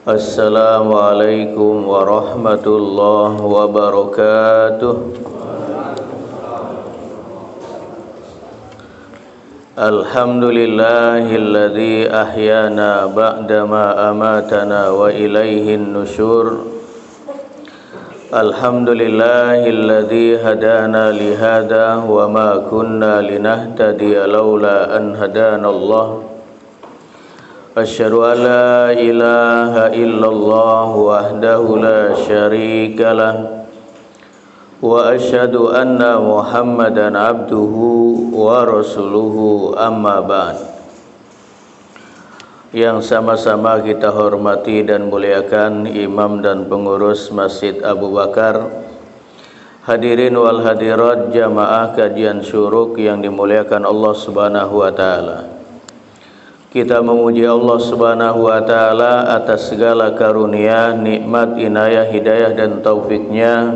Assalamualaikum warahmatullahi wabarakatuh. Alhamdulillahilladzi ahyana ba'dama amatana wa ilaihin nusyur. Alhamdulillahilladzi hadana lihada wa ma kunna linahtadiya laula an hadanallah. Asyhadu an la ilaha illallah wahdahu la syarika lah wa asyhadu anna Muhammadan abduhu wa rasuluhu, amma ba'd. Yang sama-sama kita hormati dan muliakan imam dan pengurus Masjid Abu Bakar, hadirin wal hadirat jamaah kajian syuruk yang dimuliakan Allah Subhanahu wa taala. Kita memuji Allah Subhanahu wa taala atas segala karunia, nikmat, inayah, hidayah dan taufiknya,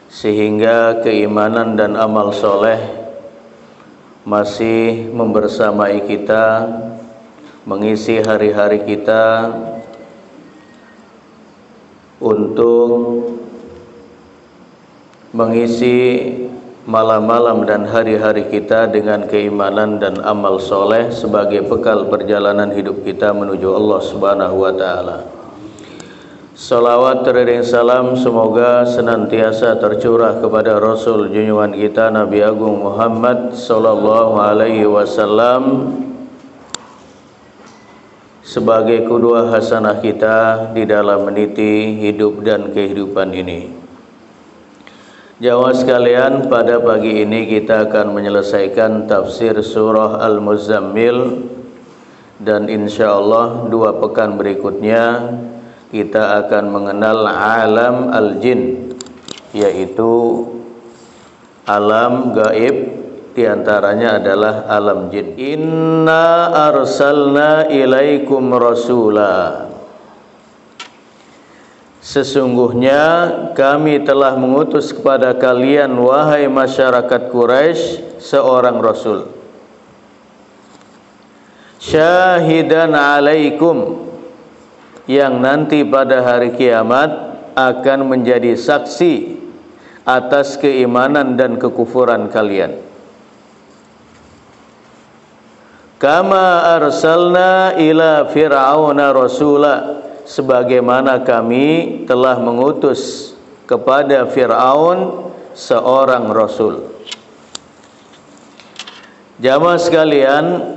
sehingga keimanan dan amal soleh masih membersamai kita, mengisi hari-hari kita untuk mengisi malam-malam dan hari-hari kita dengan keimanan dan amal soleh sebagai bekal perjalanan hidup kita menuju Allah Subhanahu wa taala. Salawat teriring salam semoga senantiasa tercurah kepada Rasul junjungan kita Nabi Agung Muhammad sallallahu alaihi wasallam sebagai qudwah hasanah kita di dalam meniti hidup dan kehidupan ini. Jamaah sekalian, pada pagi ini kita akan menyelesaikan tafsir surah Al-Muzammil, dan insyaallah 2 pekan berikutnya kita akan mengenal alam al-jin, yaitu alam gaib, diantaranya adalah alam jin. Inna arsalna ilaikum rasula, sesungguhnya kami telah mengutus kepada kalian wahai masyarakat Quraisy seorang rasul. Syahidan alaikum, yang nanti pada hari kiamat akan menjadi saksi atas keimanan dan kekufuran kalian. Kama arsalna ila fir'auna rasula, sebagaimana kami telah mengutus kepada Fir'aun seorang rasul. Jamaah sekalian,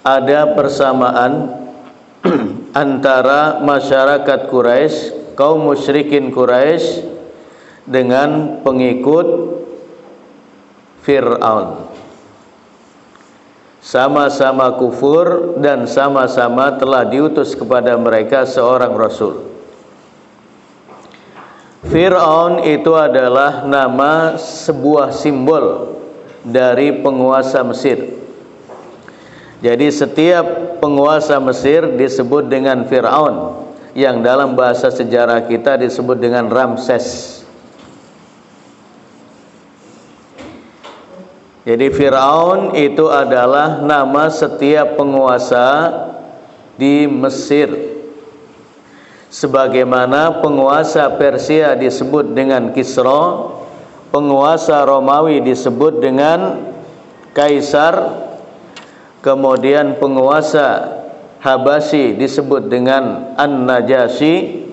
ada persamaan antara masyarakat Quraisy, kaum musyrikin Quraisy, dengan pengikut Fir'aun. Sama-sama kufur dan sama-sama telah diutus kepada mereka seorang rasul. Fir'aun itu adalah nama sebuah simbol dari penguasa Mesir. Jadi setiap penguasa Mesir disebut dengan Fir'aun, yang dalam bahasa sejarah kita disebut dengan Ramses. Jadi Fir'aun itu adalah nama setiap penguasa di Mesir. Sebagaimana penguasa Persia disebut dengan Kisra, penguasa Romawi disebut dengan Kaisar, kemudian penguasa Habasyi disebut dengan An-Najasyi,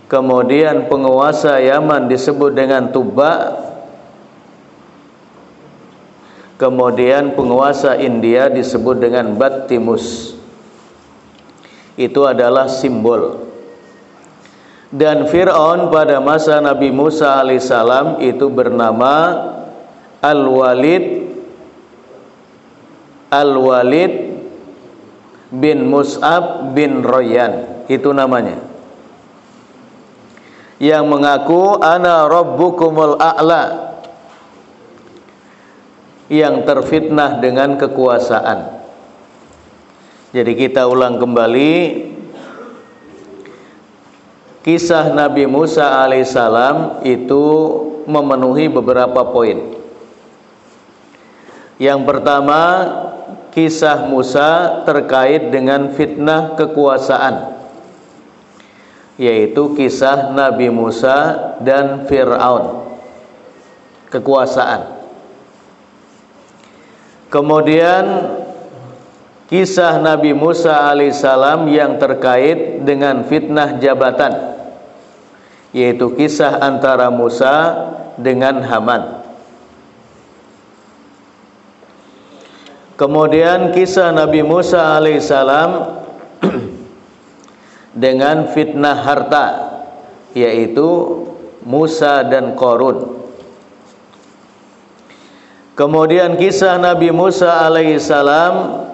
kemudian penguasa Yaman disebut dengan Tuba, kemudian penguasa India disebut dengan Battimus. Itu adalah simbol. Dan Fir'aun pada masa Nabi Musa alaihissalam itu bernama Al-Walid bin Mus'ab bin Rayyan, itu namanya, yang mengaku ana rabbukumul a'la, yang terfitnah dengan kekuasaan. Jadi kita ulang kembali kisah Nabi Musa alaihissalam itu memenuhi beberapa poin. Yang pertama, kisah Musa terkait dengan fitnah kekuasaan, yaitu kisah Nabi Musa dan Fir'aun, kekuasaan. Kemudian kisah Nabi Musa alaihissalam yang terkait dengan fitnah jabatan, yaitu kisah antara Musa dengan Haman. Kemudian kisah Nabi Musa alaihissalam dengan fitnah harta, yaitu Musa dan Qarun. Kemudian kisah Nabi Musa alaihissalam,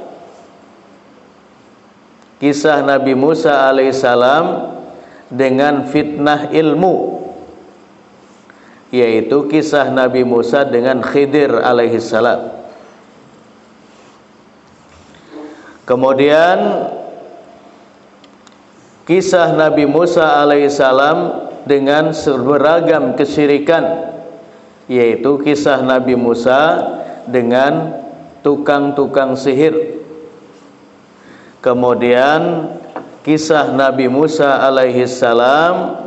dengan fitnah ilmu, yaitu kisah Nabi Musa dengan Khidir alaihissalam. Kemudian kisah Nabi Musa alaihissalam dengan beragam kesyirikan, yaitu kisah Nabi Musa dengan tukang-tukang sihir. Kemudian kisah Nabi Musa alaihissalam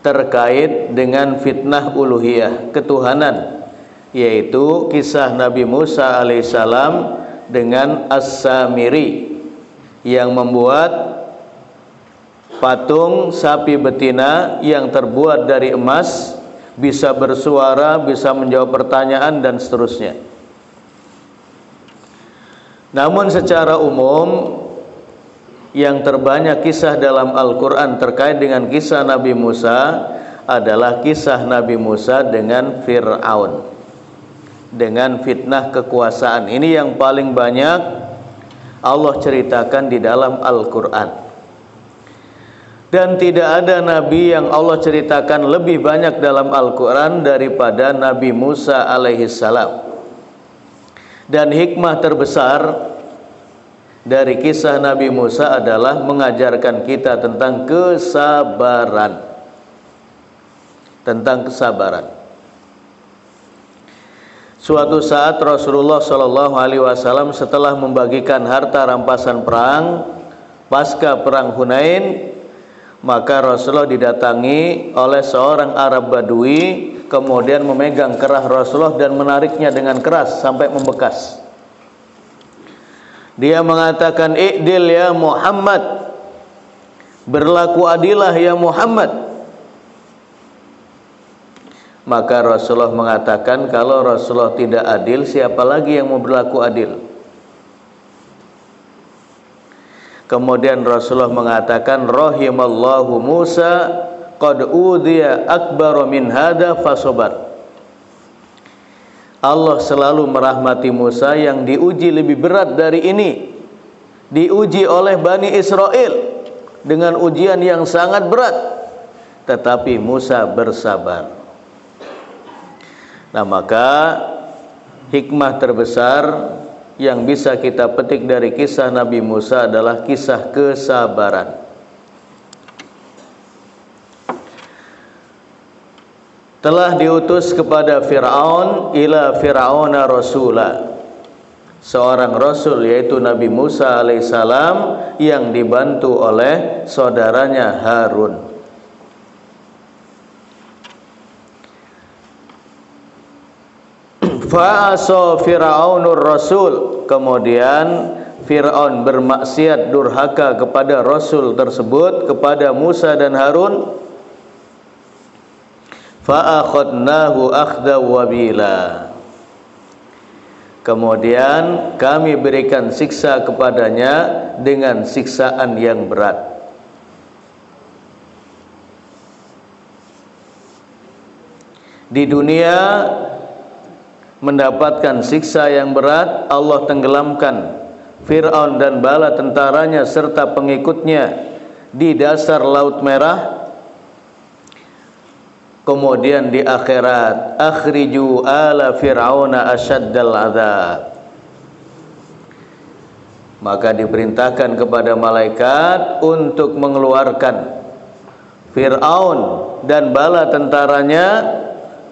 terkait dengan fitnah uluhiyah, ketuhanan, yaitu kisah Nabi Musa alaihissalam dengan As-Samiri yang membuat patung sapi betina yang terbuat dari emas, bisa bersuara, bisa menjawab pertanyaan dan seterusnya. Namun secara umum yang terbanyak kisah dalam Al-Quran terkait dengan kisah Nabi Musa adalah kisah Nabi Musa dengan Fir'aun, dengan fitnah kekuasaan. Ini yang paling banyak Allah ceritakan di dalam Al-Quran. Dan tidak ada Nabi yang Allah ceritakan lebih banyak dalam Al-Quran daripada Nabi Musa alaihissalam. Dan hikmah terbesar dari kisah Nabi Musa adalah mengajarkan kita tentang kesabaran. Tentang kesabaran. Suatu saat Rasulullah SAW setelah membagikan harta rampasan perang pasca perang Hunain, maka Rasulullah didatangi oleh seorang Arab Badui, kemudian memegang kerah Rasulullah dan menariknya dengan keras sampai membekas. Dia mengatakan, "I'dil ya Muhammad," berlaku adilah ya Muhammad. Maka Rasulullah mengatakan, kalau Rasulullah tidak adil, siapa lagi yang mau berlaku adil? Kemudian Rasulullah mengatakan, rahimallahu Musa qad udhiya akbar min hada fasobar. Allah selalu merahmati Musa yang diuji lebih berat dari ini. Diuji oleh Bani Israel dengan ujian yang sangat berat, tetapi Musa bersabar. Nah, maka hikmah terbesar yang bisa kita petik dari kisah Nabi Musa adalah kisah kesabaran. Telah diutus kepada Fir'aun, ila Fir'auna rasula, seorang rasul, yaitu Nabi Musa alaihissalam yang dibantu oleh saudaranya Harun. Fa'asa Fir'aunur Rasul, kemudian Fir'aun bermaksiat durhaka kepada Rasul tersebut, kepada Musa dan Harun. Fa'akhadnahu akhda wabila, kemudian kami berikan siksa kepadanya dengan siksaan yang berat. Di dunia mendapatkan siksa yang berat, Allah tenggelamkan Fir'aun dan bala tentaranya serta pengikutnya di dasar Laut Merah. Kemudian di akhirat, akhriju ala fir'auna asyaddal adzab, maka diperintahkan kepada malaikat untuk mengeluarkan Fir'aun dan bala tentaranya,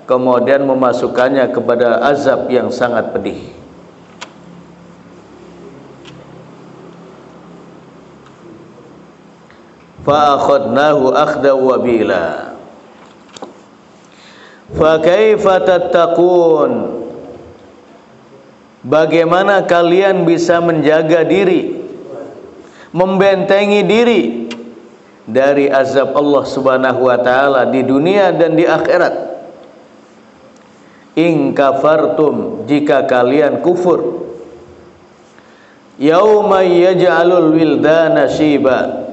kemudian memasukkannya kepada azab yang sangat pedih. fa akhadnahu akhdan wabila. Fa kaifa tattaqun, bagaimana kalian bisa menjaga diri, membentengi diri dari azab Allah Subhanahu wa taala di dunia dan di akhirat. In kafartum, jika kalian kufur, yauma yaj'alul wildana syiba,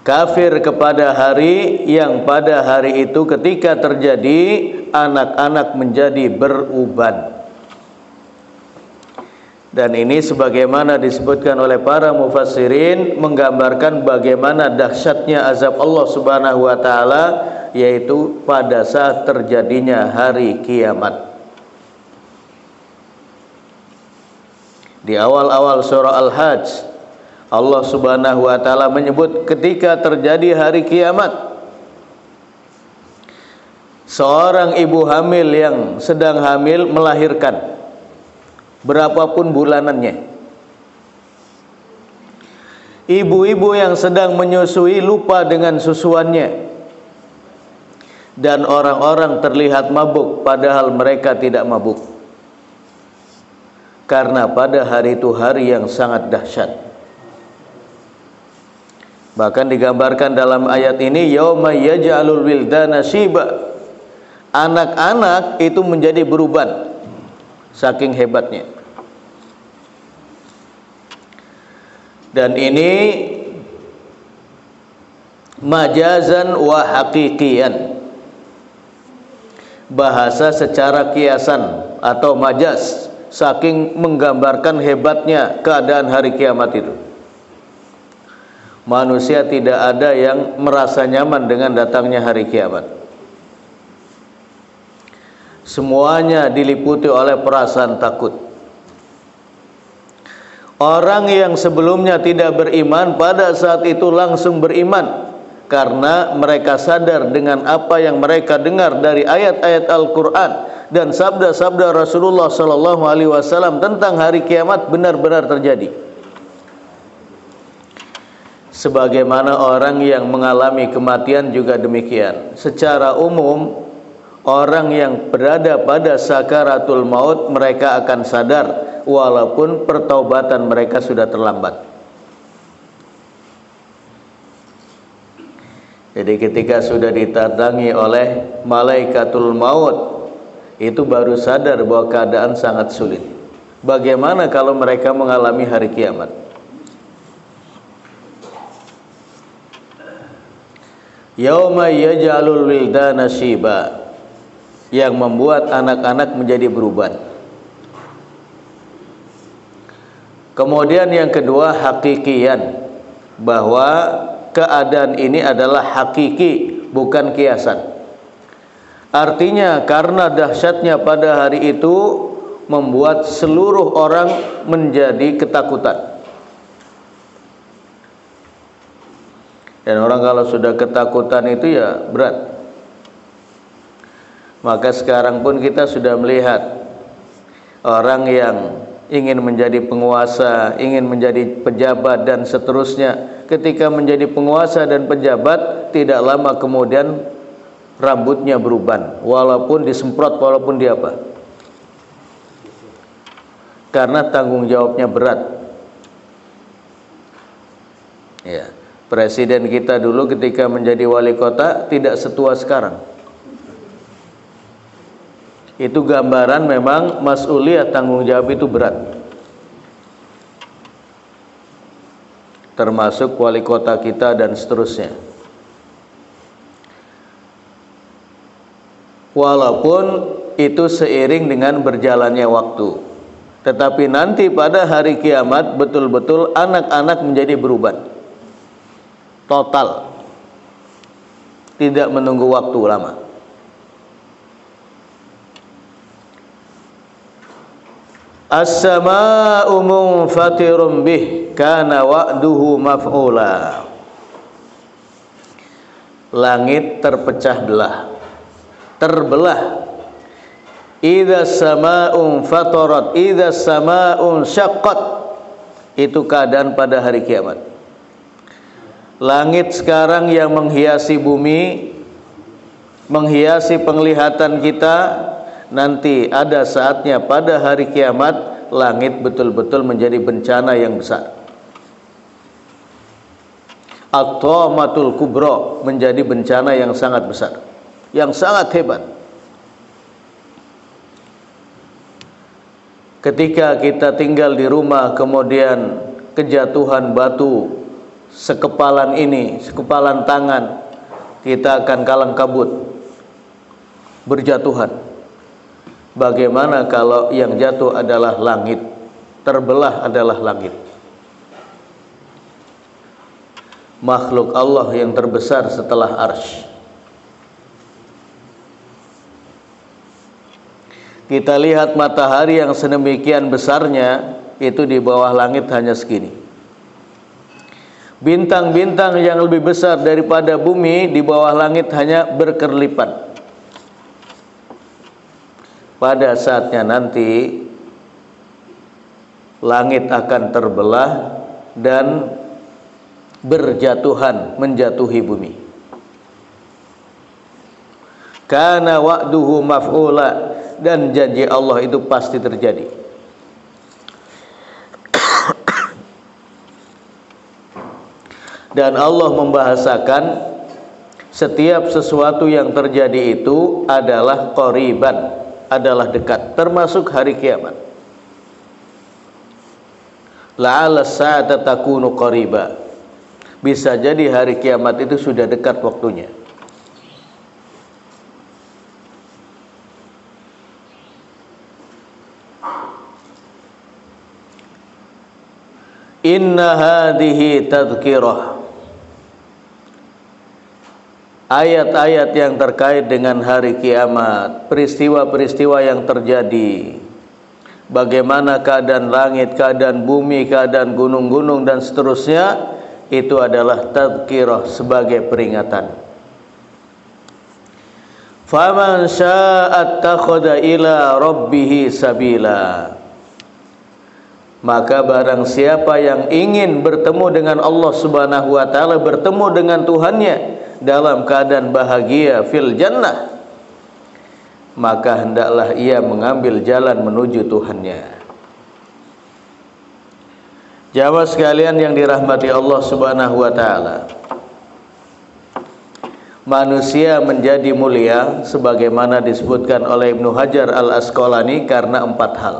kafir kepada hari yang pada hari itu ketika terjadi anak-anak menjadi beruban. Dan ini sebagaimana disebutkan oleh para mufassirin menggambarkan bagaimana dahsyatnya azab Allah Subhanahu wa taala, yaitu pada saat terjadinya hari kiamat. Di awal-awal surah Al-Hajj, Allah Subhanahu wa taala menyebut ketika terjadi hari kiamat, seorang ibu hamil yang sedang hamil melahirkan, berapapun bulanannya. Ibu-ibu yang sedang menyusui lupa dengan susuannya, dan orang-orang terlihat mabuk padahal mereka tidak mabuk, karena pada hari itu hari yang sangat dahsyat. Bahkan digambarkan dalam ayat ini, yauma yaj'alul wildana syiba, anak-anak itu menjadi beruban saking hebatnya. Dan ini majazan wa haqiqiyan, bahasa secara kiasan atau majaz, saking menggambarkan hebatnya keadaan hari kiamat itu. Manusia tidak ada yang merasa nyaman dengan datangnya hari kiamat. Semuanya diliputi oleh perasaan takut. Orang yang sebelumnya tidak beriman pada saat itu langsung beriman, karena mereka sadar dengan apa yang mereka dengar dari ayat-ayat Al-Quran dan sabda-sabda Rasulullah SAW tentang hari kiamat benar-benar terjadi. Sebagaimana orang yang mengalami kematian juga demikian. Secara umum, orang yang berada pada sakaratul maut, mereka akan sadar walaupun pertaubatan mereka sudah terlambat. Jadi ketika sudah ditadangi oleh malaikatul maut, itu baru sadar bahwa keadaan sangat sulit. Bagaimana kalau mereka mengalami hari kiamat? Yauma yaj'alul wildana syiba, yang membuat anak-anak menjadi beruban. Kemudian yang kedua, hakikian, bahwa keadaan ini adalah hakiki, bukan kiasan. Artinya karena dahsyatnya pada hari itu membuat seluruh orang menjadi ketakutan. Dan orang kalau sudah ketakutan itu ya berat. Maka sekarang pun kita sudah melihat orang yang ingin menjadi penguasa, ingin menjadi pejabat dan seterusnya. Ketika menjadi penguasa dan pejabat, tidak lama kemudian rambutnya beruban, walaupun disemprot, walaupun dia apa, karena tanggung jawabnya berat. Ya, presiden kita dulu ketika menjadi wali kota tidak setua sekarang. Itu gambaran memang mas'uliyah, tanggung jawab itu berat. Termasuk wali kota kita dan seterusnya. Walaupun itu seiring dengan berjalannya waktu, tetapi nanti pada hari kiamat betul-betul anak-anak menjadi beruban total, tidak menunggu waktu lama. As-samaa'u munfatirun bih kana wa'duhu maf'ula. Langit terpecah belah, terbelah. Idza samaa'un fatarat, idza samaa'un syaqqat. Itu keadaan pada hari kiamat. Langit sekarang yang menghiasi bumi, menghiasi penglihatan kita, nanti ada saatnya pada hari kiamat langit betul-betul menjadi bencana yang besar. At-Tamatul Kubra, menjadi bencana yang sangat besar, yang sangat hebat. Ketika kita tinggal di rumah kemudian kejatuhan batu sekepalan ini, sekepalan tangan, kita akan kalang kabut, berjatuhan. Bagaimana kalau yang jatuh adalah langit, terbelah adalah langit, makhluk Allah yang terbesar setelah arsy. Kita lihat matahari yang sedemikian besarnya, itu di bawah langit hanya segini. Bintang-bintang yang lebih besar daripada bumi di bawah langit hanya berkerlipan. Pada saatnya nanti langit akan terbelah dan berjatuhan, menjatuhi bumi. Kana wa'duhu maf'ula, dan janji Allah itu pasti terjadi. Dan Allah membahasakan setiap sesuatu yang terjadi itu adalah qariban, adalah dekat, termasuk hari kiamat. La'alla sa'ata takunu qariba, bisa jadi hari kiamat itu sudah dekat waktunya. Inna hadhihi tadhkirah. Ayat-ayat yang terkait dengan hari kiamat, peristiwa-peristiwa yang terjadi, bagaimana keadaan langit, keadaan bumi, keadaan gunung-gunung dan seterusnya, itu adalah tadhkirah, sebagai peringatan. Faman syaa'a attakhadha ila rabbih sabila. Maka barang siapa yang ingin bertemu dengan Allah Subhanahu wa taala, bertemu dengan Tuhannya dalam keadaan bahagia fil jannah, maka hendaklah ia mengambil jalan menuju Tuhannya. Jamaah sekalian yang dirahmati Allah Subhanahu wa taala, manusia menjadi mulia sebagaimana disebutkan oleh Ibnu Hajar Al-Asqalani karena 4 hal.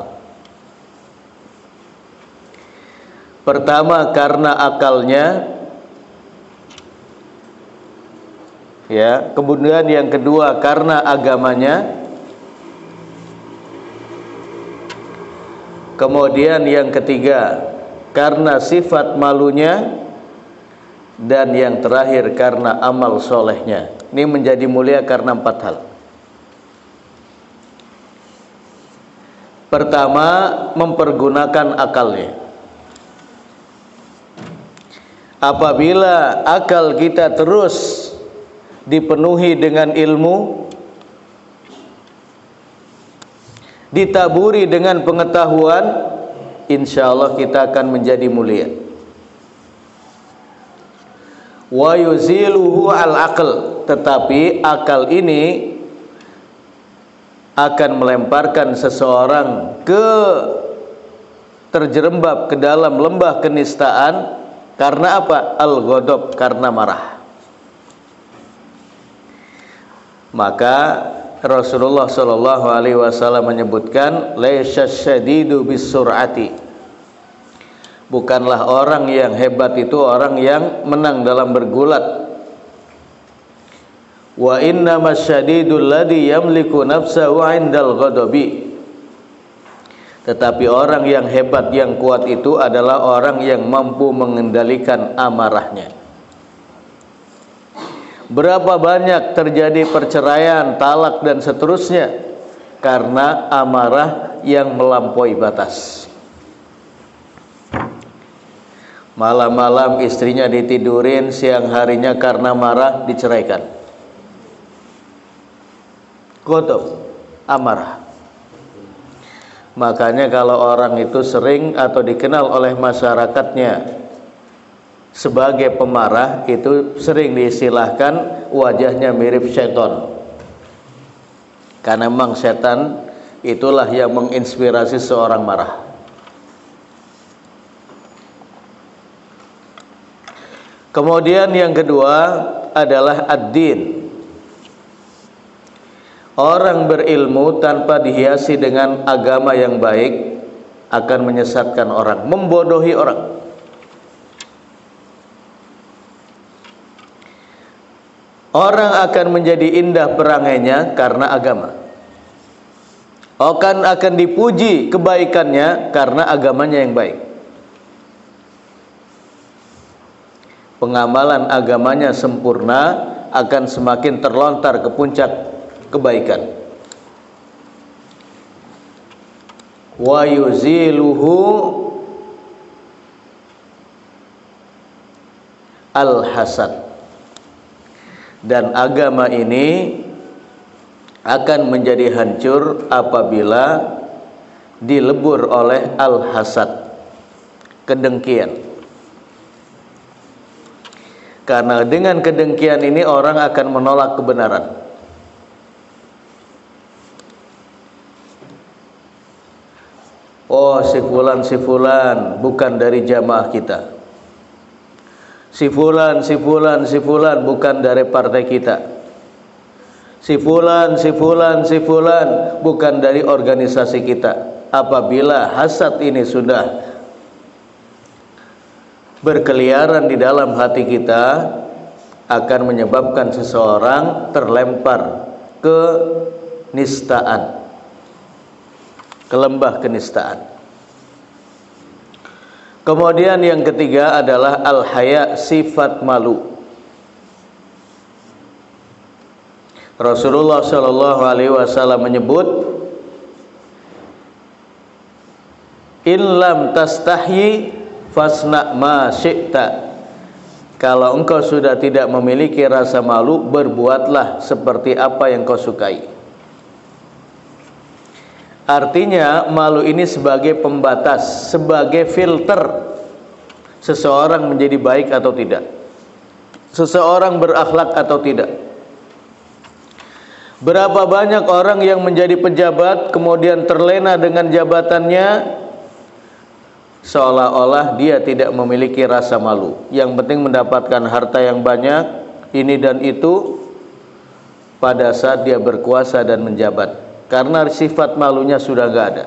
Pertama, karena akalnya, ya. Kemudian yang kedua, karena agamanya. Kemudian yang ketiga, karena sifat malunya. Dan yang terakhir, karena amal solehnya. Ini menjadi mulia karena 4 hal. Pertama, mempergunakan akalnya. Apabila akal kita terus dipenuhi dengan ilmu, ditaburi dengan pengetahuan, insya Allah kita akan menjadi mulia. Wa yuziluhu al-aql, tetapi akal ini akan melemparkan seseorang terjerembab ke dalam lembah kenistaan. Karena apa? Al-ghadab, karena marah. Maka Rasulullah sallallahu alaihi wasallam menyebutkan, laisa syadidu bisur'ati. Bukanlah orang yang hebat itu orang yang menang dalam bergulat. Wa innamas syadidul ladzi yamliku nafsahu 'indal ghadabi. Tetapi orang yang hebat, yang kuat itu adalah orang yang mampu mengendalikan amarahnya. Berapa banyak terjadi perceraian, talak dan seterusnya karena amarah yang melampaui batas. Malam-malam istrinya ditidurin, siang harinya karena marah diceraikan. Ghadab, amarah. Makanya kalau orang itu sering atau dikenal oleh masyarakatnya sebagai pemarah itu sering diistilahkan wajahnya mirip syaitan. Karena memang setan itulah yang menginspirasi seorang marah. Kemudian yang kedua adalah ad-din. Orang berilmu tanpa dihiasi dengan agama yang baik akan menyesatkan orang, membodohi orang. Orang akan menjadi indah perangainya karena agama. Akan dipuji kebaikannya karena agamanya yang baik. Pengamalan agamanya sempurna, akan semakin terlontar ke puncak kebaikan. Wa yuziluhu al-hasad. Dan agama ini akan menjadi hancur apabila dilebur oleh al-hasad, kedengkian. Karena dengan kedengkian ini orang akan menolak kebenaran. Oh, si fulan bukan dari jamaah kita. Si fulan bukan dari partai kita. Si fulan bukan dari organisasi kita. Apabila hasad ini sudah berkeliaran di dalam hati kita, akan menyebabkan seseorang terlempar ke nistaan, ke lembah kenistaan. Kemudian yang ketiga adalah al-haya, sifat malu. Rasulullah Shallallahu Alaihi Wasallam menyebut, in lam tastahyi fasna ma syi'ta. Kalau engkau sudah tidak memiliki rasa malu, berbuatlah seperti apa yang kau sukai. Artinya malu ini sebagai pembatas, sebagai filter seseorang menjadi baik atau tidak, seseorang berakhlak atau tidak. Berapa banyak orang yang menjadi pejabat kemudian terlena dengan jabatannya, seolah-olah dia tidak memiliki rasa malu. Yang penting mendapatkan harta yang banyak, ini dan itu, pada saat dia berkuasa dan menjabat. Karena sifat malunya sudah gak ada.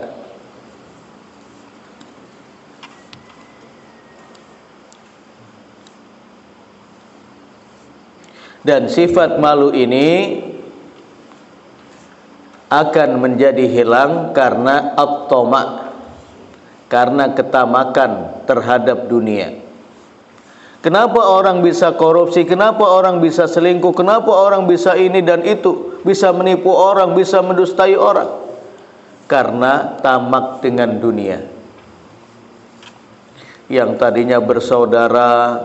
Dan sifat malu ini akan menjadi hilang karena at-tama', karena ketamakan terhadap dunia. Kenapa orang bisa korupsi? Kenapa orang bisa selingkuh? Kenapa orang bisa ini dan itu? Bisa menipu orang, bisa mendustai orang? Karena tamak dengan dunia. Yang tadinya bersaudara,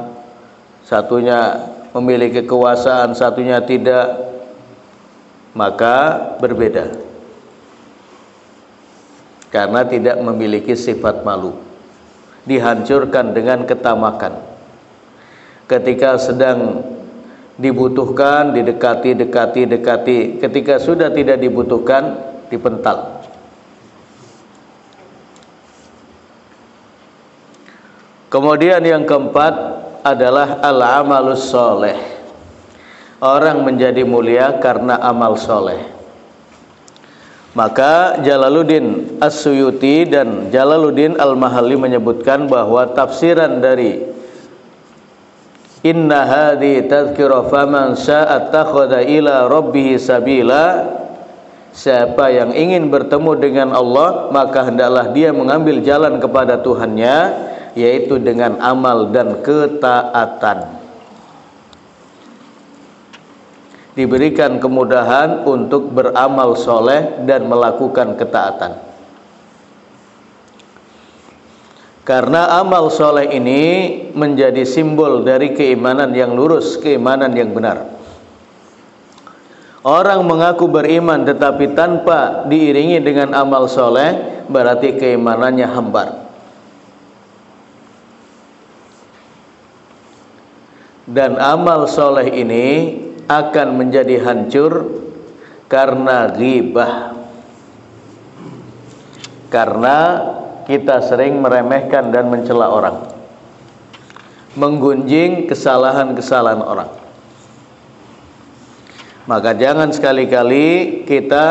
satunya memiliki kekuasaan, satunya tidak, maka berbeda. Karena tidak memiliki sifat malu. Dihancurkan dengan ketamakan. Ketika sedang dibutuhkan, didekati. Ketika sudah tidak dibutuhkan, dipental. Kemudian yang keempat adalah al-amalus soleh. Orang menjadi mulia karena amal soleh. Maka Jalaluddin As-Suyuti dan Jalaluddin Al-Mahalli menyebutkan bahwa tafsiran dari inna hadhi tadhkira faman syaa'a takhadha ila rabbih sabila. Siapa yang ingin bertemu dengan Allah, maka hendaklah dia mengambil jalan kepada Tuhannya, yaitu dengan amal dan ketaatan. Diberikan kemudahan untuk beramal soleh dan melakukan ketaatan. Karena amal soleh ini menjadi simbol dari keimanan yang lurus, keimanan yang benar. Orang mengaku beriman tetapi tanpa diiringi dengan amal soleh, berarti keimanannya hambar. dan amal soleh ini akan menjadi hancur karena ghibah. Karena kita sering meremehkan dan mencela orang, menggunjing kesalahan-kesalahan orang. Maka jangan sekali-kali kita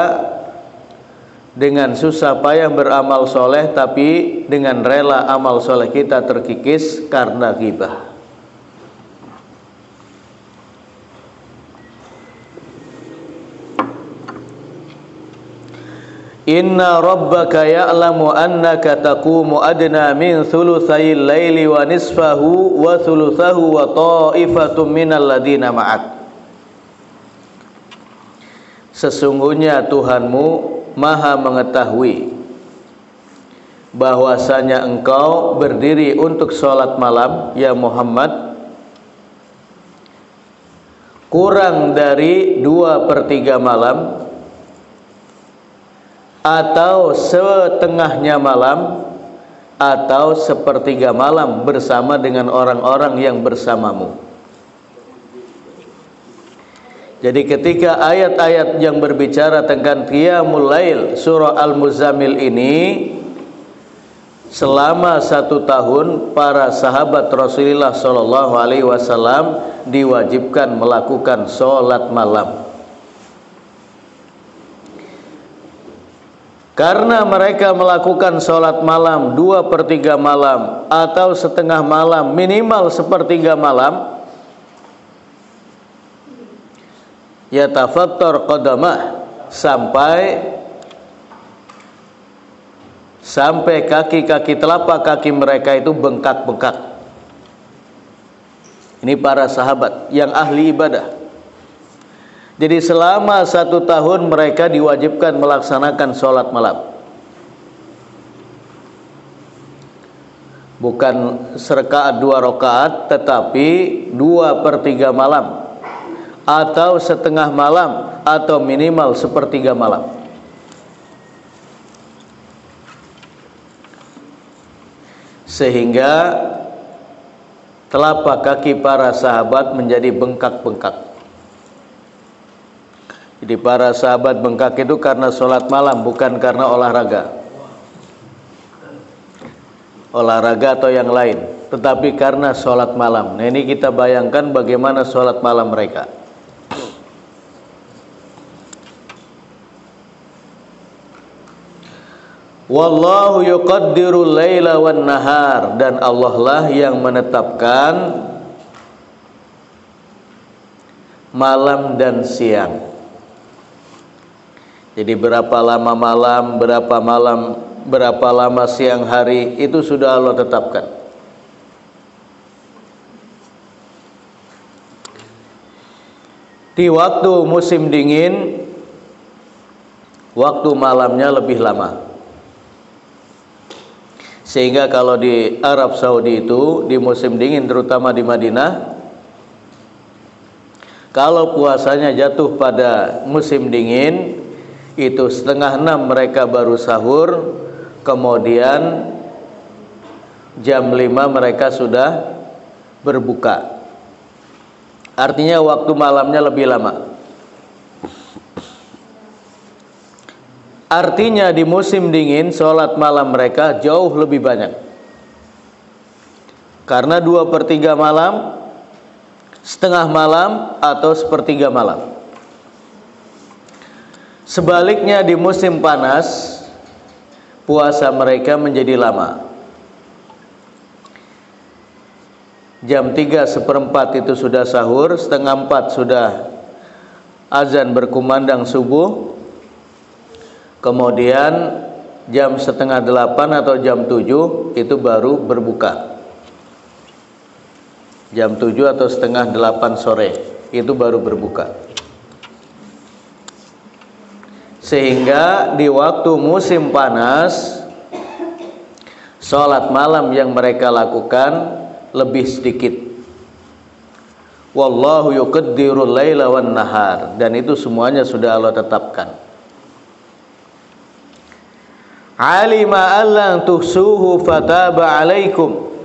dengan susah payah beramal soleh, tapi dengan rela amal soleh kita terkikis karena ghibah. Inna rabbaka ya'lamu annaka taqumu adna min thulutsayil laili wa nisfahu wa thulutsahu wa ta'ifatum minal ladina ma'ak. Sesungguhnya Tuhanmu Maha mengetahui bahwasanya engkau berdiri untuk sholat malam, ya Muhammad, kurang dari 2/3 malam, atau setengahnya malam, atau 1/3 malam bersama dengan orang-orang yang bersamamu. Jadi ketika ayat-ayat yang berbicara tentang Qiyamul Lail surah Al-Muzammil ini, selama 1 tahun para sahabat Rasulullah SAW diwajibkan melakukan sholat malam. Karena mereka melakukan sholat malam 2/3 malam atau setengah malam, minimal 1/3 malam, yatafattar qadamah, sampai kaki-kaki telapak kaki mereka itu bengkak-bengkak. Ini para sahabat yang ahli ibadah. Jadi selama 1 tahun mereka diwajibkan melaksanakan sholat malam. Bukan serakaat 2 rakaat, tetapi 2/3 malam, atau setengah malam, atau minimal 1/3 malam. Sehingga telapak kaki para sahabat menjadi bengkak-bengkak. Jadi para sahabat bengkak itu karena sholat malam, bukan karena olahraga atau yang lain, tetapi karena sholat malam. Nah, ini kita bayangkan bagaimana sholat malam mereka. Wallahu yuqaddirul laila wan nahar, dan Allah lah yang menetapkan malam dan siang. Jadi berapa lama malam, berapa lama siang hari, itu sudah Allah tetapkan. Di waktu musim dingin, waktu malamnya lebih lama. Sehingga kalau di Arab Saudi itu, di musim dingin terutama di Madinah, kalau puasanya jatuh pada musim dingin, itu 5:30 mereka baru sahur, kemudian jam 5 mereka sudah berbuka. Artinya waktu malamnya lebih lama. Artinya di musim dingin sholat malam mereka jauh lebih banyak. Karena 2/3 malam, setengah malam, atau 1/3 malam. Sebaliknya di musim panas, puasa mereka menjadi lama. Jam 3:04 itu sudah sahur, 3:30 sudah azan berkumandang subuh, kemudian jam 7:30 atau jam 7 itu baru berbuka. Jam 7 atau 7:30 sore itu baru berbuka. Sehingga di waktu musim panas, sholat malam yang mereka lakukan lebih sedikit. Wallahu yuqaddirul laila wan nahar, dan itu semuanya sudah Allah tetapkan. Alima allan tuhsuhu fataba alaikum,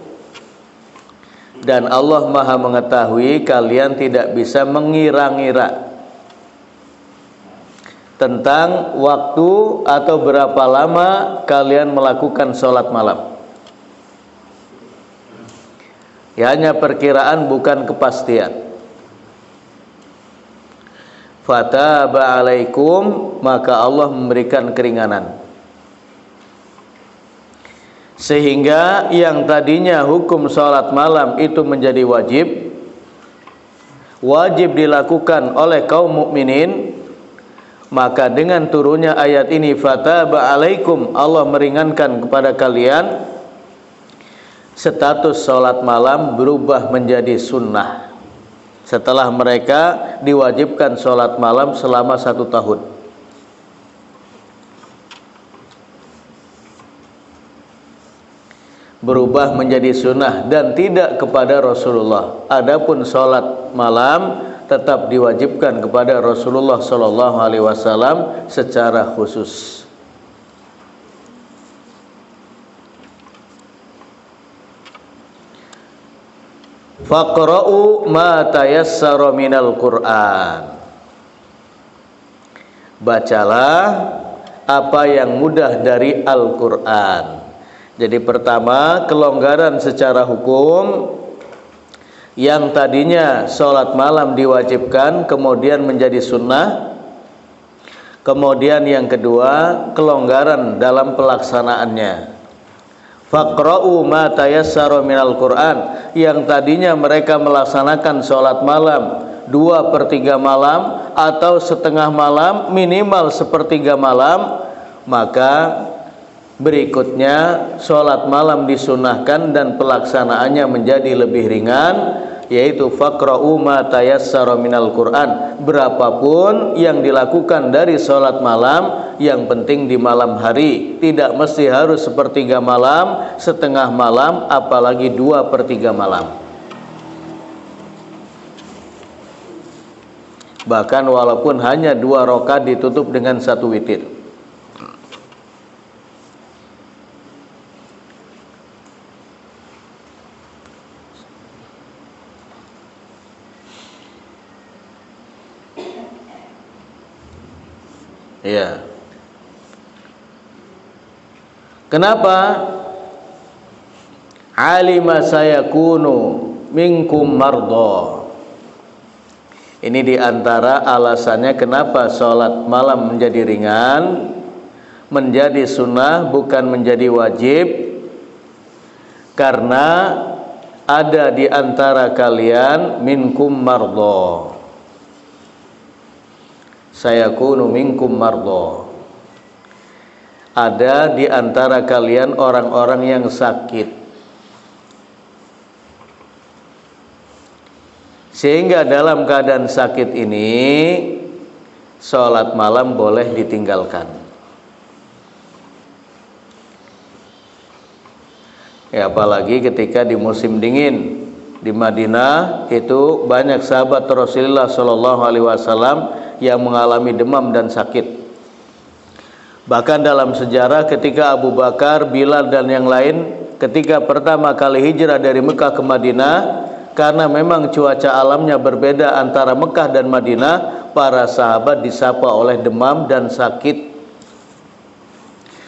Dan Allah Maha mengetahui, kalian tidak bisa mengira-ngira tentang waktu atau berapa lama kalian melakukan sholat malam. Ya, hanya perkiraan, bukan kepastian. Fataba alaikum, maka Allah memberikan keringanan. Sehingga yang tadinya hukum sholat malam itu menjadi wajib dilakukan oleh kaum mukminin, maka dengan turunnya ayat ini fataba alaikum, Allah meringankan kepada kalian, status sholat malam berubah menjadi sunnah setelah mereka diwajibkan sholat malam selama 1 tahun. Berubah menjadi sunnah dan tidak kepada Rasulullah. Adapun sholat malam tetap diwajibkan kepada Rasulullah Sallallahu Alaihi Wasallam secara khusus. Faqra'u ma tayassara minal Qur'an. Bacalah apa yang mudah dari Al-Qur'an. Jadi pertama, kelonggaran secara hukum. Yang tadinya sholat malam diwajibkan kemudian menjadi sunnah. Kemudian yang kedua, kelonggaran dalam pelaksanaannya. Faqra'u ma tayassara minal Qur'an. Yang tadinya mereka melaksanakan sholat malam 2/3 malam atau setengah malam, minimal 1/3 malam, maka berikutnya sholat malam disunahkan dan pelaksanaannya menjadi lebih ringan, yaitu faqra'u ma tayassara minal Qur'an. Berapapun yang dilakukan dari sholat malam, yang penting di malam hari, tidak mesti harus 1/3 malam, setengah malam, apalagi 2/3 malam. Bahkan walaupun hanya 2 rakaat ditutup dengan 1 witir. Ya. Kenapa? Alima sayakunu minkum mardo. Ini diantara alasannya kenapa sholat malam menjadi ringan, menjadi sunnah, bukan menjadi wajib. Karena ada di antara kalian minkum mardo. Sayakunu minkum mardo. Ada di antara kalian orang-orang yang sakit. Sehingga dalam keadaan sakit ini sholat malam boleh ditinggalkan. Ya, apalagi ketika di musim dingin. Di Madinah itu banyak sahabat Rasulullah Shallallahu Alaihi Wasallam yang mengalami demam dan sakit. Bahkan dalam sejarah ketika Abu Bakar, Bilal dan yang lain ketika pertama kali hijrah dari Mekah ke Madinah, karena memang cuaca alamnya berbeda antara Mekah dan Madinah, para sahabat disapa oleh demam dan sakit.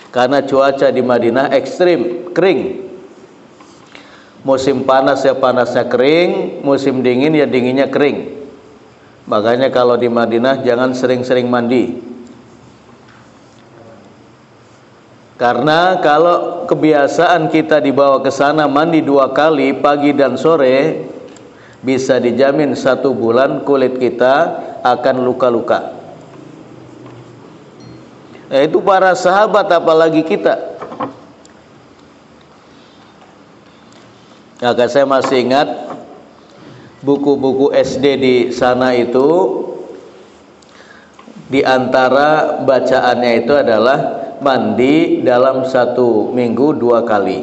Karena cuaca di Madinah ekstrim, kering. Musim panas ya panasnya kering, musim dingin ya dinginnya kering. Makanya kalau di Madinah jangan sering-sering mandi. Karena kalau kebiasaan kita dibawa ke sana mandi 2 kali, pagi dan sore, bisa dijamin 1 bulan kulit kita akan luka-luka. Itu para sahabat, apalagi kita. Maka saya masih ingat buku-buku SD di sana itu, di antara bacaannya itu adalah mandi dalam 1 minggu 2 kali.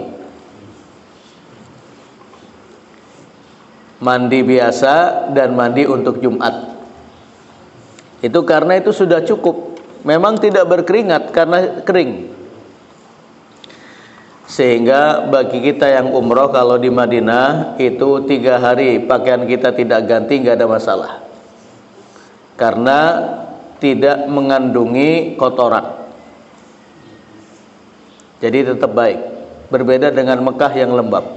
Mandi biasa dan mandi untuk Jumat. Itu karena itu sudah cukup. Memang tidak berkeringat karena kering. Sehingga bagi kita yang umroh kalau di Madinah itu 3 hari pakaian kita tidak ganti nggak ada masalah, karena tidak mengandungi kotoran, jadi tetap baik. Berbeda dengan Mekah yang lembab.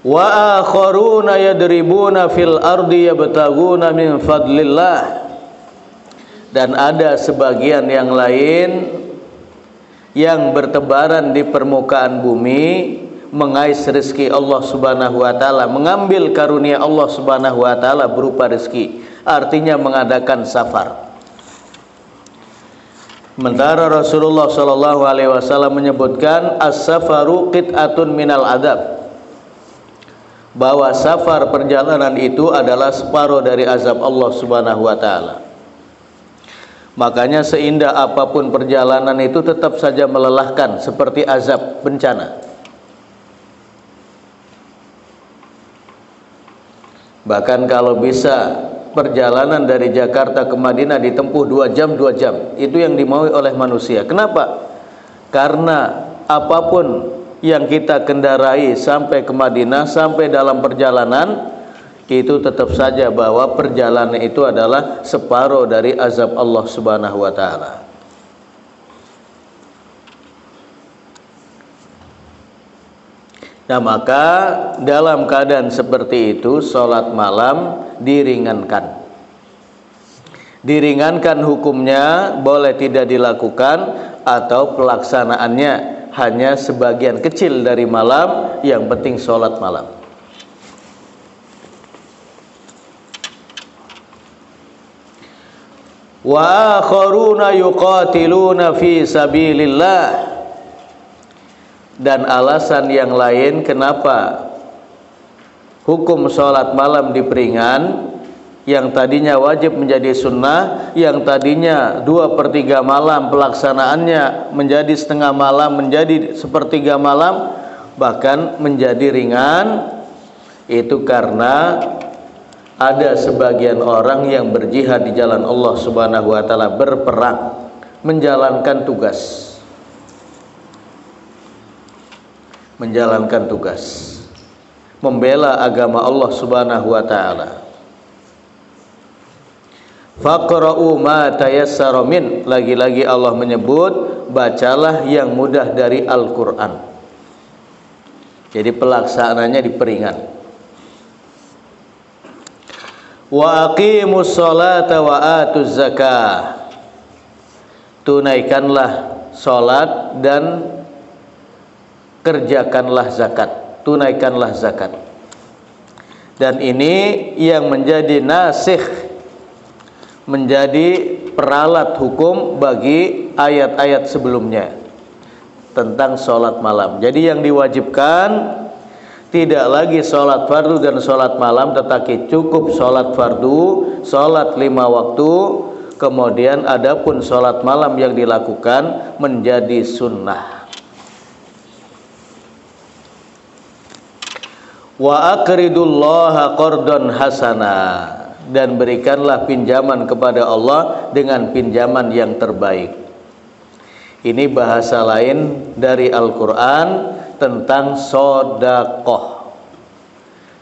Wa akharuna yadribuna fil ardi yabtaguna min fadlillah. Dan ada sebagian yang lain yang bertebaran di permukaan bumi mengais rezeki Allah Subhanahu wa taala, mengambil karunia Allah Subhanahu wa taala berupa rezeki, artinya mengadakan safar. Sementara Rasulullah sallallahu alaihi wasallam menyebutkan as-safaru qit'atun minal adab, bahwa safar perjalanan itu adalah separuh dari azab Allah Subhanahu wa taala. Makanya seindah apapun perjalanan itu tetap saja melelahkan, seperti azab bencana. Bahkan kalau bisa perjalanan dari Jakarta ke Madinah ditempuh 2 jam, itu yang dimaui oleh manusia. Kenapa? Karena apapun yang kita kendarai sampai ke Madinah, sampai dalam perjalanan itu tetap saja bahwa perjalanan itu adalah separuh dari azab Allah Subhanahu wa taala. Nah, maka dalam keadaan seperti itu sholat malam diringankan. Diringankan hukumnya, boleh tidak dilakukan atau pelaksanaannya hanya sebagian kecil dari malam, yang penting sholat malam. Wa akharuna yuqatiluna fi sabilillah. Dan alasan yang lain kenapa hukum sholat malam diperingan, yang tadinya wajib menjadi sunnah, yang tadinya 2/3 malam pelaksanaannya menjadi setengah malam, menjadi 1/3 malam, bahkan menjadi ringan. Itu karena ada sebagian orang yang berjihad di jalan Allah Subhanahu wa taala, berperang, menjalankan tugas. Menjalankan tugas, membela agama Allah Subhanahu wa taala. Faqra'u ma tayassara min, lagi-lagi Allah menyebut bacalah yang mudah dari Al-Qur'an. Jadi pelaksanaannya diperingan. Wa aqimus sholata wa atuz zakah. Tunaikanlah salat dan kerjakanlah zakat, tunaikanlah zakat. Dan ini yang menjadi nasikh, menjadi peralat hukum bagi ayat-ayat sebelumnya tentang sholat malam. Jadi yang diwajibkan tidak lagi sholat fardu dan sholat malam, tetapi cukup sholat fardu, sholat 5 waktu, kemudian adapun sholat malam yang dilakukan menjadi sunnah. Wa aqridullaha qardan hasana, dan berikanlah pinjaman kepada Allah dengan pinjaman yang terbaik. Ini bahasa lain dari Al-Quran tentang sodakoh,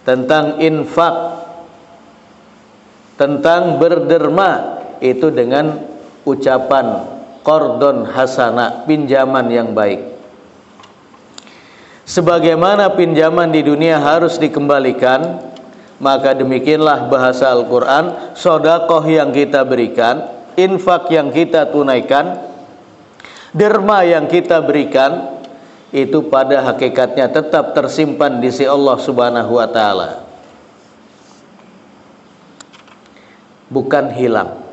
tentang infak, tentang berderma, itu dengan ucapan qardon hasana, pinjaman yang baik. Sebagaimana pinjaman di dunia harus dikembalikan, maka demikianlah bahasa Al-Quran, sodakoh yang kita berikan, infak yang kita tunaikan, derma yang kita berikan, itu pada hakikatnya tetap tersimpan di sisi Allah Subhanahu wa taala, bukan hilang.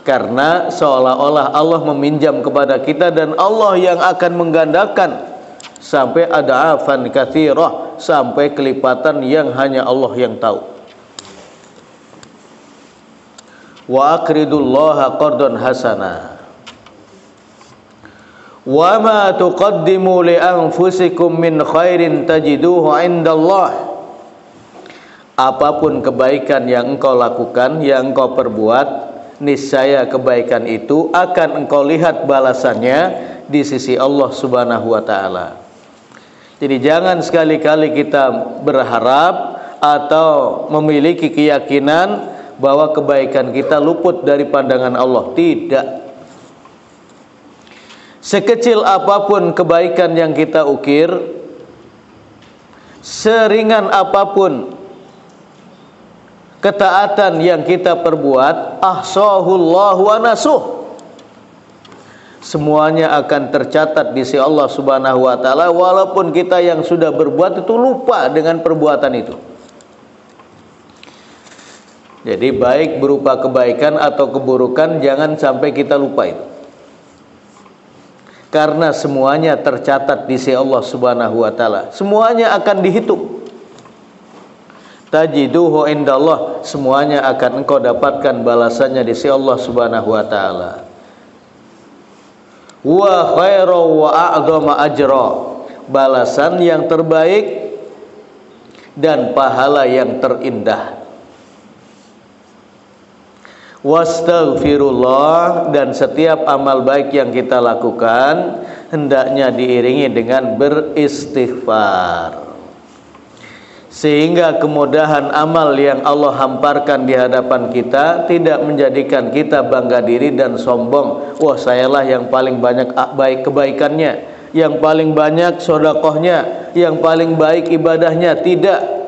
Karena seolah-olah Allah meminjam kepada kita dan Allah yang akan menggandakan sampai ad'afan katsirah, sampai kelipatan yang hanya Allah yang tahu. Wa aqridullaha qardan hasana. Wa ma tuqaddimu li anfusikum min khairin tajiduhu 'indallah. Apapun kebaikan yang engkau lakukan, yang engkau perbuat, niscaya kebaikan itu akan engkau lihat balasannya di sisi Allah Subhanahu wa taala. Jadi jangan sekali-kali kita berharap atau memiliki keyakinan bahwa kebaikan kita luput dari pandangan Allah. Tidak. Sekecil apapun kebaikan yang kita ukir, seringan apapun ketaatan yang kita perbuat, ahsahullahu wa nasuh, semuanya akan tercatat di sisi Allah Subhanahu wa taala, walaupun kita yang sudah berbuat itu lupa dengan perbuatan itu. Jadi baik berupa kebaikan atau keburukan, jangan sampai kita lupa itu, karena semuanya tercatat di sisi Allah Subhanahu wa taala. Semuanya akan dihitung. Tajiduhu indallah, semuanya akan engkau dapatkan balasannya di sisi Allah Subhanahu wa taala. Wa khairu wa a'dhama ajra, balasan yang terbaik dan pahala yang terindah. Wastaghfirullah, dan setiap amal baik yang kita lakukan hendaknya diiringi dengan beristighfar, sehingga kemudahan amal yang Allah hamparkan di hadapan kita tidak menjadikan kita bangga diri dan sombong. Wah, sayalah yang paling banyak baik kebaikannya, yang paling banyak sedekahnya, yang paling baik ibadahnya. Tidak.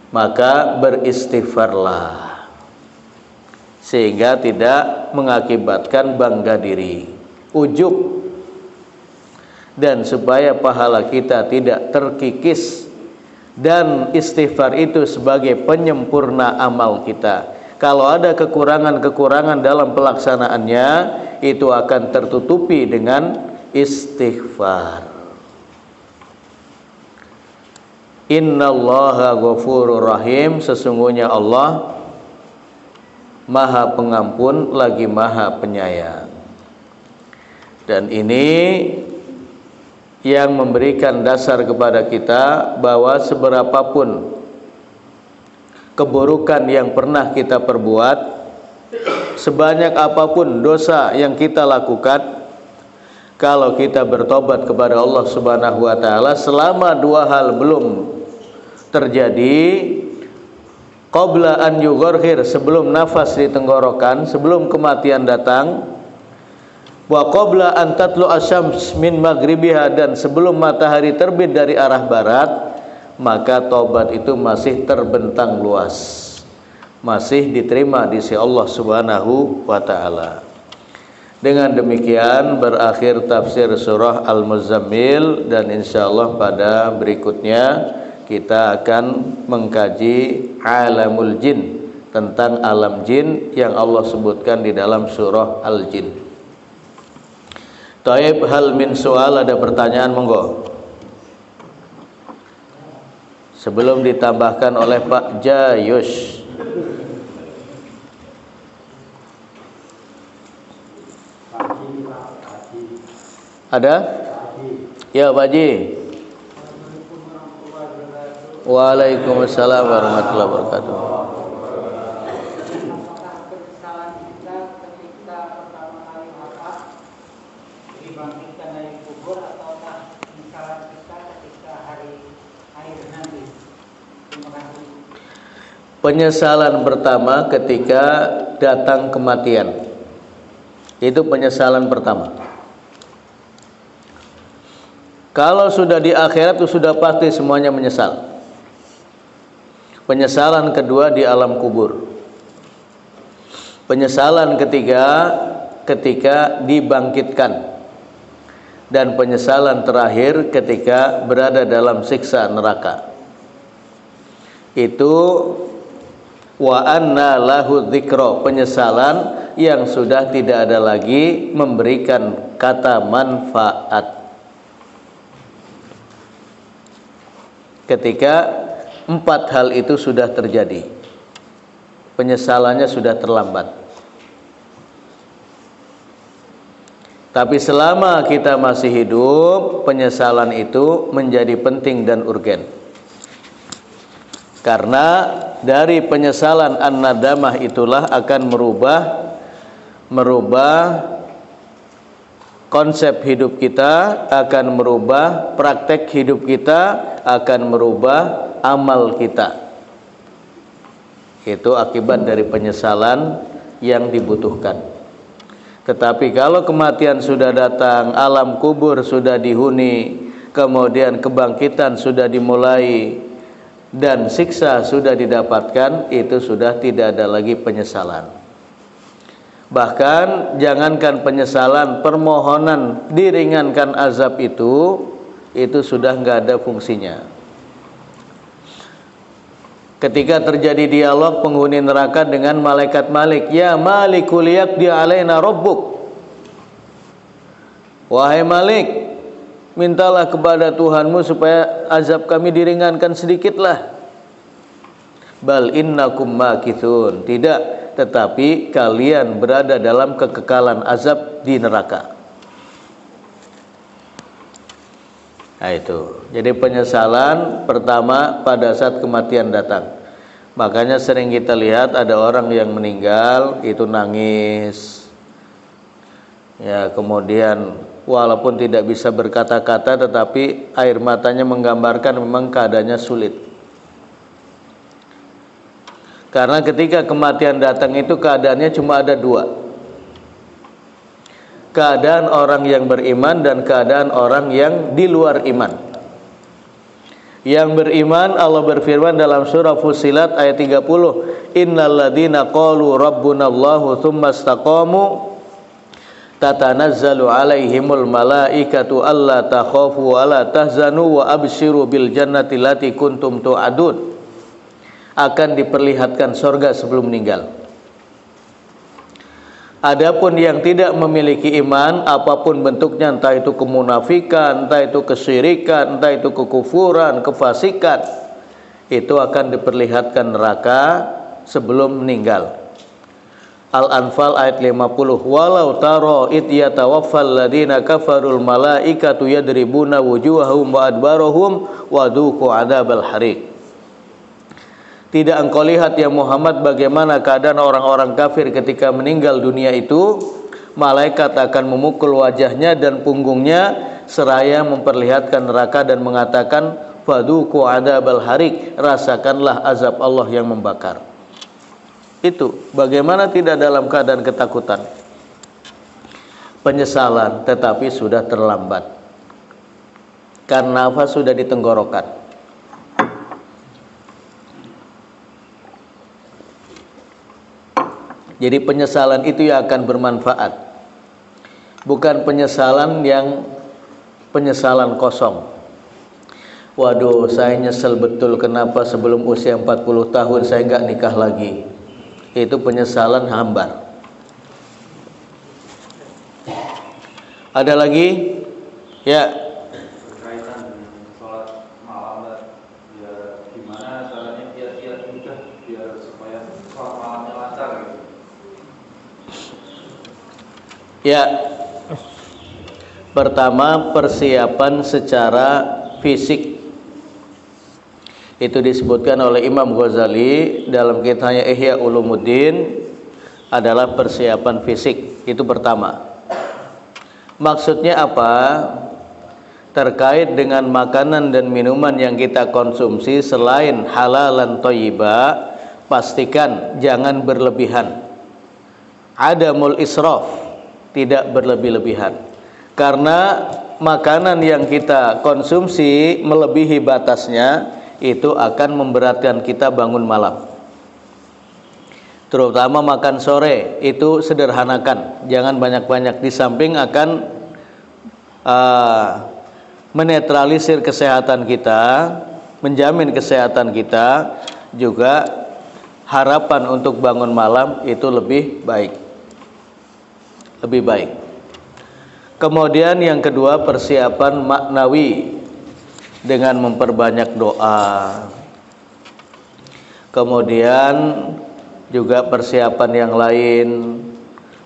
Maka beristighfarlah, sehingga tidak mengakibatkan bangga diri, ujub, dan supaya pahala kita tidak terkikis. Dan istighfar itu sebagai penyempurna amal kita. Kalau ada kekurangan-kekurangan dalam pelaksanaannya, itu akan tertutupi dengan istighfar. Innallaha ghafurur rahim, sesungguhnya Allah Maha Pengampun lagi Maha Penyayang. Dan ini yang memberikan dasar kepada kita bahwa seberapapun keburukan yang pernah kita perbuat, sebanyak apapun dosa yang kita lakukan, kalau kita bertobat kepada Allah Subhanahu wa taala, selama dua hal belum terjadi, qabla an yugharghir, sebelum nafas di tenggorokan, sebelum kematian datang, wa qabla an tatlu asyams min maghribiha, dan sebelum matahari terbit dari arah barat, maka tobat itu masih terbentang luas, masih diterima di sisi Allah Subhanahu wa taala. Dengan demikian berakhir tafsir surah Al-Muzammil, dan insyaallah pada berikutnya kita akan mengkaji alamul jin, tentang alam jin yang Allah sebutkan di dalam surah Al-Jin. Taib, hal min soal, ada pertanyaan, monggo. Sebelum ditambahkan oleh Pak Jayus. Ada? Ya, Pak Ji. Waalaikumsalam warahmatullahi wabarakatuh. Kesalahan kita ketika pertama kali wafat dibangkitkan dari kubur, ataukah kesalahan kita ketika hari akhir nanti? Terima kasih. Penyesalan pertama ketika datang kematian, itu penyesalan pertama. Kalau sudah di akhirat itu sudah pasti semuanya menyesal. Penyesalan kedua di alam kubur. Penyesalan ketiga ketika dibangkitkan. Dan penyesalan terakhir ketika berada dalam siksa neraka. Itu wa anna lahu dzikra, penyesalan yang sudah tidak ada lagi memberikan kata manfaat. Ketika empat hal itu sudah terjadi, penyesalannya sudah terlambat. Tapi selama kita masih hidup, penyesalan itu menjadi penting dan urgen. Karena dari penyesalan an-nadamah itulah akan merubah konsep hidup kita, akan merubah praktek hidup kita, akan merubah amal kita. Itu akibat dari penyesalan yang dibutuhkan. Tetapi kalau kematian sudah datang, alam kubur sudah dihuni, kemudian kebangkitan sudah dimulai, dan siksa sudah didapatkan, itu sudah tidak ada lagi penyesalan. Bahkan jangankan penyesalan, permohonan diringankan azab itu sudah nggak ada fungsinya. Ketika terjadi dialog penghuni neraka dengan malaikat Malik, ya Malikul yaqdi alaina rabbuk, wahai Malik, mintalah kepada Tuhanmu supaya azab kami diringankan sedikitlah. Bal innakum makithun, tidak, tetapi kalian berada dalam kekekalan azab di neraka. Nah itu, jadi penyesalan pertama pada saat kematian datang. Makanya sering kita lihat ada orang yang meninggal itu nangis, ya, kemudian walaupun tidak bisa berkata-kata, tetapi air matanya menggambarkan memang keadaannya sulit. Karena ketika kematian datang itu keadaannya cuma ada dua, keadaan orang yang beriman dan keadaan orang yang di luar iman. Yang beriman, Allah berfirman dalam surah Fussilat ayat 30, innal ladzina qalu rabbunallahu tsumma istaqamu tatanazzalu alaihimul malaikatu alla takhafu wa la tahzanu wa abshiru bil jannati allati kuntum tu'adun. Akan diperlihatkan surga sebelum meninggal. Adapun yang tidak memiliki iman, apapun bentuknya, entah itu kemunafikan, entah itu kesyirikan, entah itu kekufuran, kefasikan, itu akan diperlihatkan neraka sebelum meninggal. Al-Anfal ayat 50, walau taro id yatawaffal ladina kafarul malaikatu yadribuna wujuhahum wa adbarahum wa dhuqu adzabal hariq. Tidak engkau lihat ya Muhammad bagaimana keadaan orang-orang kafir ketika meninggal dunia itu? Malaikat akan memukul wajahnya dan punggungnya seraya memperlihatkan neraka dan mengatakan fadzuqu adzabal hariq, rasakanlah azab Allah yang membakar. Itu bagaimana tidak dalam keadaan ketakutan, penyesalan, tetapi sudah terlambat. Karena nafas sudah di tenggorokan. Jadi penyesalan itu yang akan bermanfaat, bukan penyesalan yang penyesalan kosong. Waduh, saya nyesel betul kenapa sebelum usia 40 tahun saya nggak nikah lagi. Itu penyesalan hambar. Ada lagi? Ya. Berkaitan dengan sholat malam, biar gimana caranya biar mudah, biar supaya sholat malamnya lancar gitu. Ya, pertama persiapan secara fisik. Itu disebutkan oleh Imam Ghazali dalam kitabnya Ihya Ulumuddin, adalah persiapan fisik. Itu pertama. Maksudnya apa? Terkait dengan makanan dan minuman yang kita konsumsi selain halalan thayyibah, pastikan jangan berlebihan. Adamul israf, tidak berlebih-lebihan. Karena makanan yang kita konsumsi melebihi batasnya, itu akan memberatkan kita bangun malam. Terutama makan sore, itu sederhanakan, jangan banyak-banyak. Di samping akan menetralisir kesehatan kita, menjamin kesehatan kita, juga harapan untuk bangun malam itu lebih baik. Lebih baik. Kemudian yang kedua, persiapan maknawi dengan memperbanyak doa. Kemudian juga persiapan yang lain,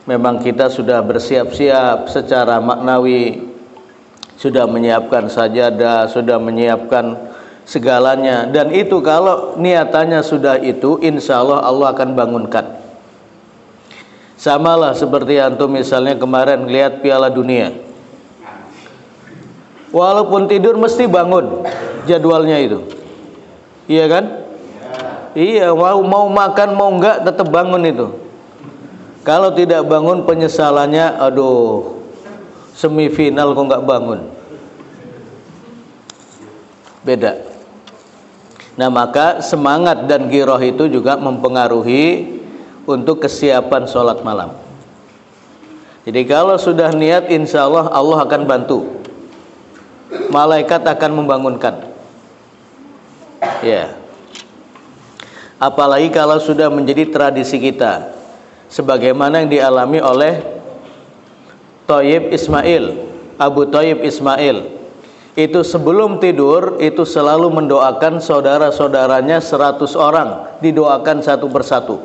memang kita sudah bersiap-siap secara maknawi, sudah menyiapkan sajadah, sudah menyiapkan segalanya. Dan itu kalau niatannya sudah itu, insya Allah Allah akan bangunkan. Samalah seperti antum misalnya kemarin lihat Piala Dunia, walaupun tidur mesti bangun jadwalnya itu, iya kan? Iya, mau makan mau enggak tetap bangun itu. Kalau tidak bangun penyesalannya, aduh, semifinal kok enggak bangun. Beda. Nah, maka semangat dan giroh itu juga mempengaruhi untuk kesiapan sholat malam. Jadi kalau sudah niat, insya Allah Allah akan bantu. Malaikat akan membangunkan. Ya. Apalagi kalau sudah menjadi tradisi kita, sebagaimana yang dialami oleh Thayyib Ismail, Abu Thayyib Ismail. Itu sebelum tidur itu selalu mendoakan saudara-saudaranya 100 orang, didoakan satu persatu.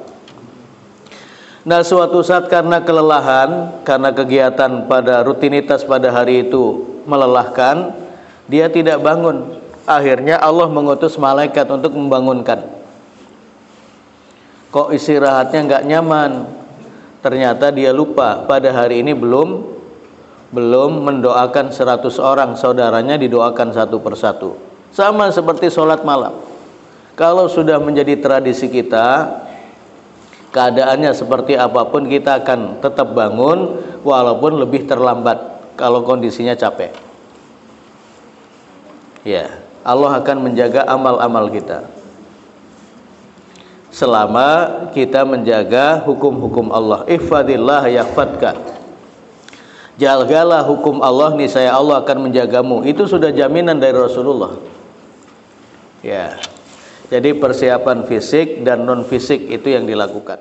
Nah, suatu saat karena kelelahan, karena kegiatan pada rutinitas pada hari itu melelahkan, dia tidak bangun. Akhirnya Allah mengutus malaikat untuk membangunkan. Kok istirahatnya nggak nyaman? Ternyata dia lupa pada hari ini belum mendoakan 100 orang saudaranya, didoakan satu persatu. Sama seperti sholat malam. Kalau sudah menjadi tradisi kita, keadaannya seperti apapun kita akan tetap bangun walaupun lebih terlambat kalau kondisinya capek. Ya, Allah akan menjaga amal-amal kita selama kita menjaga hukum-hukum Allah. Ihfadillah yahfadka. Jagalah hukum Allah, niscaya Allah akan menjagamu. Itu sudah jaminan dari Rasulullah. Ya. Jadi persiapan fisik dan non fisik itu yang dilakukan.